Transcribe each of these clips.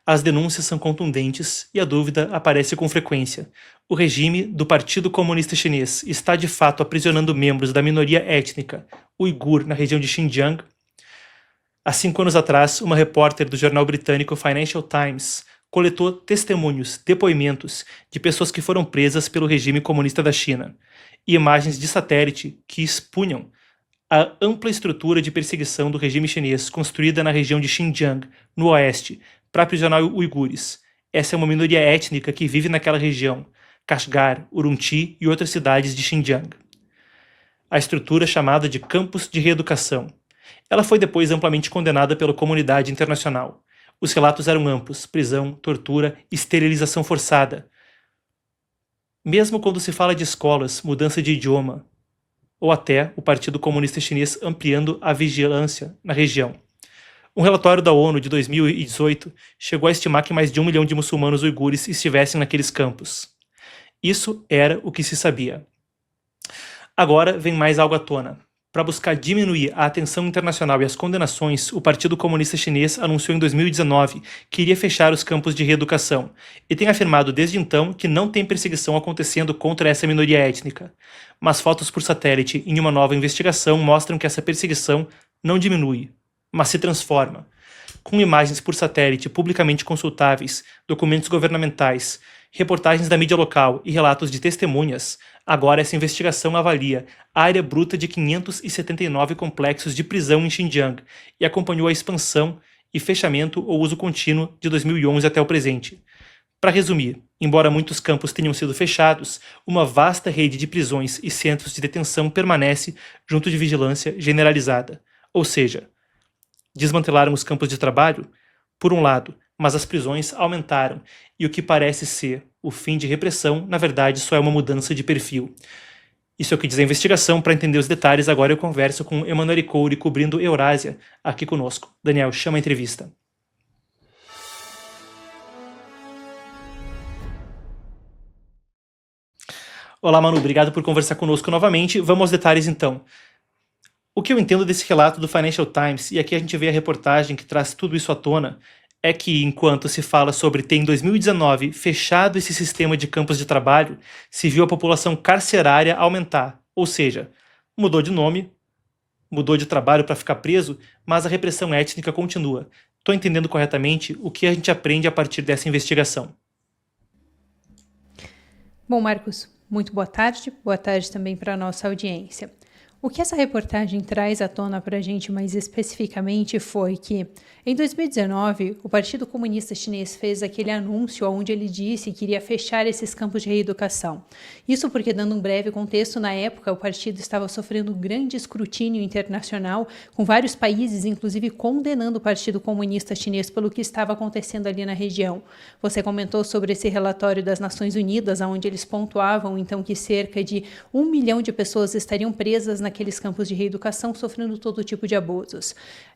As denúncias são contundentes e a dúvida aparece com frequência. O regime do Partido Comunista Chinês está de fato aprisionando membros da minoria étnica uigur na região de Xinjiang? Há 5 anos atrás, uma repórter do jornal britânico Financial Times coletou testemunhos, depoimentos de pessoas que foram presas pelo regime comunista da China e imagens de satélite que expunham a ampla estrutura de perseguição do regime chinês construída na região de Xinjiang, no oeste, para aprisionar uigures. Essa é uma minoria étnica que vive naquela região, Kashgar, Urumqi e outras cidades de Xinjiang. A estrutura chamada de Campos de Reeducação. Ela foi depois amplamente condenada pela comunidade internacional. Os relatos eram amplos: prisão, tortura, esterilização forçada. Mesmo quando se fala de escolas, mudança de idioma, ou até o Partido Comunista Chinês ampliando a vigilância na região. Um relatório da ONU de 2018 chegou a estimar que mais de 1 milhão de muçulmanos uigures estivessem naqueles campos. Isso era o que se sabia. Agora vem mais algo à tona. Para buscar diminuir a atenção internacional e as condenações, o Partido Comunista Chinês anunciou em 2019 que iria fechar os campos de reeducação e tem afirmado desde então que não tem perseguição acontecendo contra essa minoria étnica. Mas fotos por satélite em uma nova investigação mostram que essa perseguição não diminui, mas se transforma. Com imagens por satélite publicamente consultáveis, documentos governamentais, reportagens da mídia local e relatos de testemunhas, agora essa investigação avalia a área bruta de 579 complexos de prisão em Xinjiang e acompanhou a expansão e fechamento ou uso contínuo de 2011 até o presente. Para resumir, embora muitos campos tenham sido fechados, uma vasta rede de prisões e centros de detenção permanece junto de vigilância generalizada. Ou seja, desmantelaram os campos de trabalho, por um lado, mas as prisões aumentaram, e o que parece ser o fim de repressão, na verdade, só é uma mudança de perfil. Isso é o que diz a investigação. Para entender os detalhes, agora eu converso com Emanuele Coure, cobrindo Eurásia, aqui conosco. Daniel, chama a entrevista. Olá, Manu, obrigado por conversar conosco novamente. Vamos aos detalhes, então. O que eu entendo desse relato do Financial Times, e aqui a gente vê a reportagem que traz tudo isso à tona, é que enquanto se fala sobre ter em 2019 fechado esse sistema de campos de trabalho, se viu a população carcerária aumentar. Ou seja, mudou de nome, mudou de trabalho para ficar preso, mas a repressão étnica continua. Estou entendendo corretamente o que a gente aprende a partir dessa investigação? Bom, Marcos, muito boa tarde também para a nossa audiência. O que essa reportagem traz à tona para a gente mais especificamente foi que, em 2019, o Partido Comunista Chinês fez aquele anúncio onde ele disse que iria fechar esses campos de reeducação. Isso porque, dando um breve contexto, na época o partido estava sofrendo grande escrutínio internacional, com vários países, inclusive, condenando o Partido Comunista Chinês pelo que estava acontecendo ali na região. Você comentou sobre esse relatório das Nações Unidas, onde eles pontuavam, então, que cerca de 1 milhão de pessoas estariam presas naqueles campos de reeducação, sofrendo todo tipo de abusos.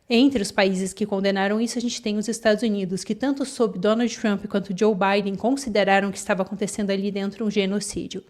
Entre os países que condenaram isso, a gente tem os Estados Unidos, que tanto sob Donald Trump quanto Joe Biden consideraram que estava acontecendo ali dentro um genocídio.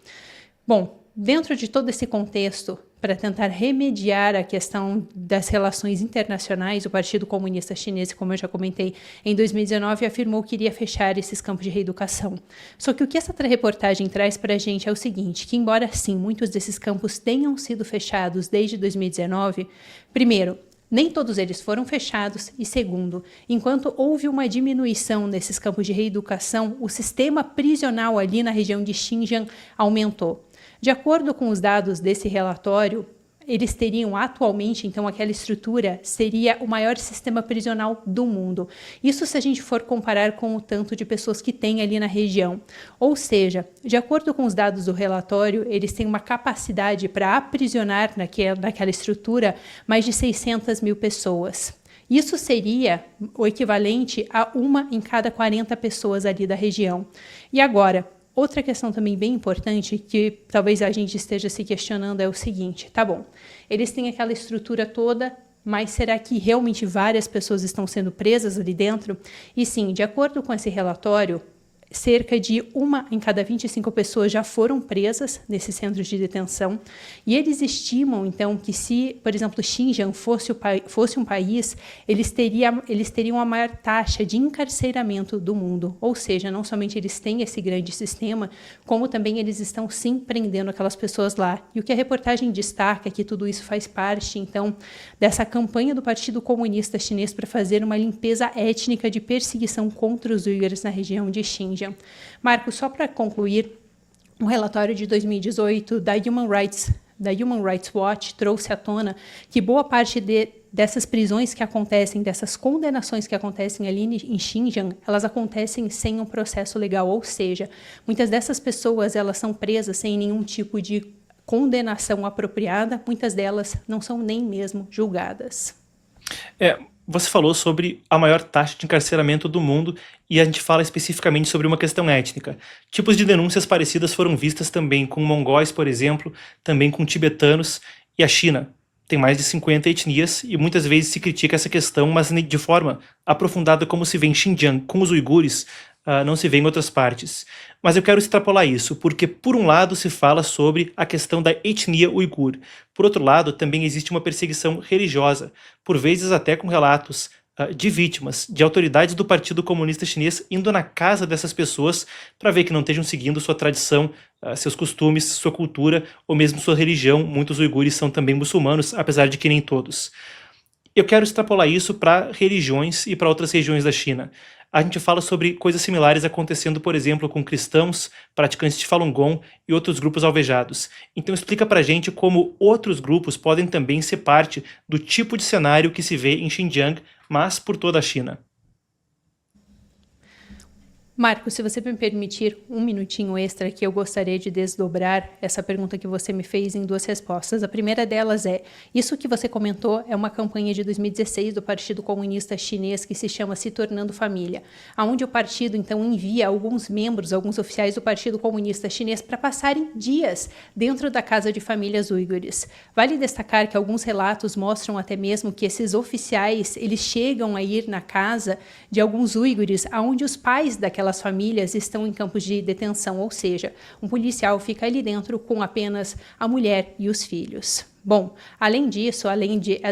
Bom, dentro de todo esse contexto, para tentar remediar a questão das relações internacionais, o Partido Comunista Chinês, como eu já comentei, em 2019 afirmou que iria fechar esses campos de reeducação. Só que o que essa reportagem traz para a gente é o seguinte, que embora sim muitos desses campos tenham sido fechados desde 2019, primeiro, nem todos eles foram fechados e, segundo, enquanto houve uma diminuição nesses campos de reeducação, o sistema prisional ali na região de Xinjiang aumentou. De acordo com os dados desse relatório, eles teriam atualmente, então aquela estrutura seria o maior sistema prisional do mundo. Isso se a gente for comparar com o tanto de pessoas que tem ali na região. Ou seja, de acordo com os dados do relatório, eles têm uma capacidade para aprisionar naquela estrutura mais de 600 mil pessoas. Isso seria o equivalente a 1 em cada 40 pessoas ali da região. E agora, outra questão também bem importante que talvez a gente esteja se questionando é o seguinte, tá bom, eles têm aquela estrutura toda, mas será que realmente várias pessoas estão sendo presas ali dentro? E sim, de acordo com esse relatório, cerca de 1 em cada 25 pessoas já foram presas nesses centros de detenção, e eles estimam, então, que se, por exemplo, Xinjiang fosse um país, eles teriam a maior taxa de encarceramento do mundo, ou seja, não somente eles têm esse grande sistema, como também eles estão sim prendendo aquelas pessoas lá. E o que a reportagem destaca é que tudo isso faz parte, então, dessa campanha do Partido Comunista Chinês para fazer uma limpeza étnica de perseguição contra os uigures na região de Xinjiang. Marco, só para concluir, um relatório de 2018 da Human Rights Watch trouxe à tona que boa parte dessas prisões que acontecem, dessas condenações que acontecem ali em Xinjiang, elas acontecem sem um processo legal, ou seja, muitas dessas pessoas elas são presas sem nenhum tipo de condenação apropriada, muitas delas não são nem mesmo julgadas. Você falou sobre a maior taxa de encarceramento do mundo e a gente fala especificamente sobre uma questão étnica. Tipos de denúncias parecidas foram vistas também com mongóis, por exemplo, também com tibetanos, e a China tem mais de 50 etnias e muitas vezes se critica essa questão, mas de forma aprofundada como se vê em Xinjiang com os uigures, não se vê em outras partes. Mas eu quero extrapolar isso, porque por um lado se fala sobre a questão da etnia uigur, por outro lado também existe uma perseguição religiosa, por vezes até com relatos de vítimas, de autoridades do Partido Comunista Chinês indo na casa dessas pessoas para ver que não estejam seguindo sua tradição, seus costumes, sua cultura ou mesmo sua religião. Muitos uigures são também muçulmanos, apesar de que nem todos. Eu quero extrapolar isso para religiões e para outras regiões da China. A gente fala sobre coisas similares acontecendo, por exemplo, com cristãos, praticantes de Falun Gong e outros grupos alvejados. Então explica pra gente como outros grupos podem também ser parte do tipo de cenário que se vê em Xinjiang, mas por toda a China. Marco, se você me permitir um minutinho extra aqui, eu gostaria de desdobrar essa pergunta que você me fez em 2 respostas. A primeira delas é, isso que você comentou é uma campanha de 2016 do Partido Comunista Chinês que se chama Se Tornando Família, onde o partido então envia alguns membros, alguns oficiais do Partido Comunista Chinês para passarem dias dentro da casa de famílias uigures. Vale destacar que alguns relatos mostram até mesmo que esses oficiais, eles chegam a ir na casa de alguns uigures, onde os pais daquelas famílias estão em campos de detenção, ou seja, um policial fica ali dentro com apenas a mulher e os filhos. Bom, além disso,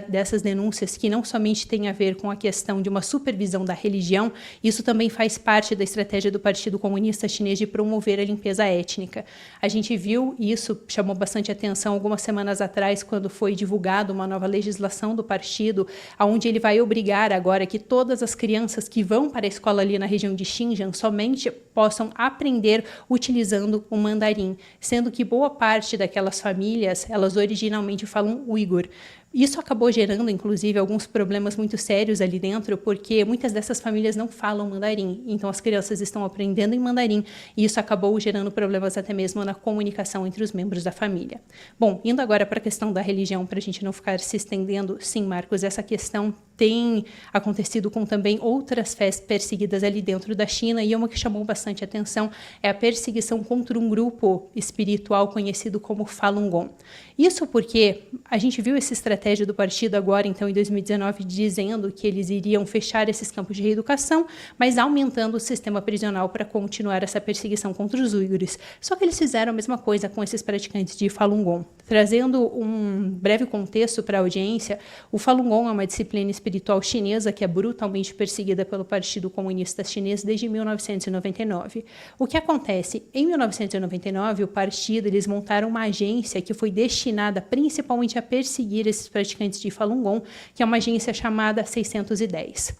dessas denúncias que não somente têm a ver com a questão de uma supervisão da religião, isso também faz parte da estratégia do Partido Comunista Chinês de promover a limpeza étnica. A gente viu isso, chamou bastante atenção algumas semanas atrás, quando foi divulgada uma nova legislação do partido, onde ele vai obrigar agora que todas as crianças que vão para a escola ali na região de Xinjiang somente possam aprender utilizando o mandarim, sendo que boa parte daquelas famílias, elas originalmente falam uigur. Isso acabou gerando, inclusive, alguns problemas muito sérios ali dentro, porque muitas dessas famílias não falam mandarim, então as crianças estão aprendendo em mandarim, e isso acabou gerando problemas até mesmo na comunicação entre os membros da família. Bom, indo agora para a questão da religião, para a gente não ficar se estendendo, sim, Marcos, essa questão tem acontecido com também outras fés perseguidas ali dentro da China, e uma que chamou bastante atenção é a perseguição contra um grupo espiritual conhecido como Falun Gong. Isso porque a gente viu essa estratégia do partido agora, então, em 2019, dizendo que eles iriam fechar esses campos de reeducação, mas aumentando o sistema prisional para continuar essa perseguição contra os uigures. Só que eles fizeram a mesma coisa com esses praticantes de Falun Gong. Trazendo um breve contexto para a audiência, o Falun Gong é uma disciplina espiritual chinesa que é brutalmente perseguida pelo Partido Comunista Chinês desde 1999. O que acontece? Em 1999, o partido, eles montaram uma agência que foi destinada principalmente a perseguir esses praticantes de Falun Gong, que é uma agência chamada 610.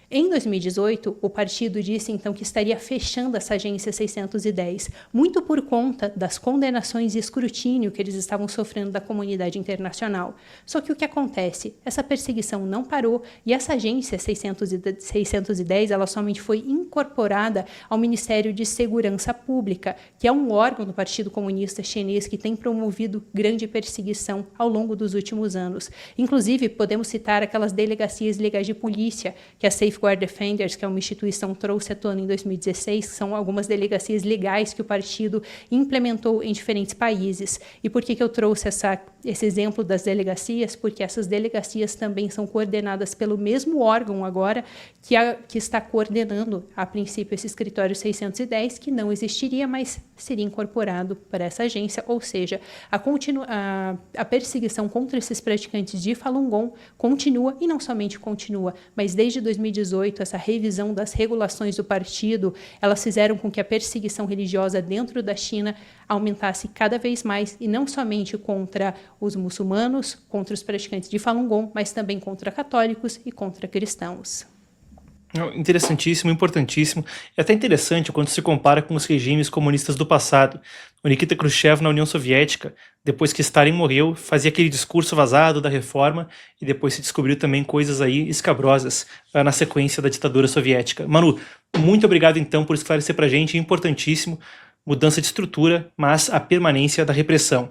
Em 2018, o partido disse então que estaria fechando essa agência 610, muito por conta das condenações e escrutínio que eles estavam sofrendo da comunidade internacional. Só que o que acontece? Essa perseguição não parou e essa agência 610 ela somente foi incorporada ao Ministério de Segurança Pública, que é um órgão do Partido Comunista Chinês que tem promovido grande perseguição ao longo dos últimos anos. Inclusive, podemos citar aquelas delegacias legais de polícia que a Safeguard Defenders, que é uma instituição, trouxe à tona em 2016, que são algumas delegacias legais que o partido implementou em diferentes países. E por que eu trouxe esse exemplo das delegacias? Porque essas delegacias também são coordenadas pelo mesmo órgão agora que está coordenando a a princípio, esse escritório 610, que não existiria, mas seria incorporado para essa agência, ou seja, a perseguição contra esses praticantes de Falun Gong continua, e não somente continua, mas desde 2018, essa revisão das regulações do partido, elas fizeram com que a perseguição religiosa dentro da China aumentasse cada vez mais, e não somente contra os muçulmanos, contra os praticantes de Falun Gong, mas também contra católicos e contra cristãos. Interessantíssimo, importantíssimo. É até interessante quando se compara com os regimes comunistas do passado. O Nikita Khrushchev na União Soviética, depois que Stalin morreu, fazia aquele discurso vazado da reforma e depois se descobriu também coisas aí escabrosas na sequência da ditadura soviética. Manu, muito obrigado então por esclarecer pra gente, importantíssimo, mudança de estrutura, mas a permanência da repressão.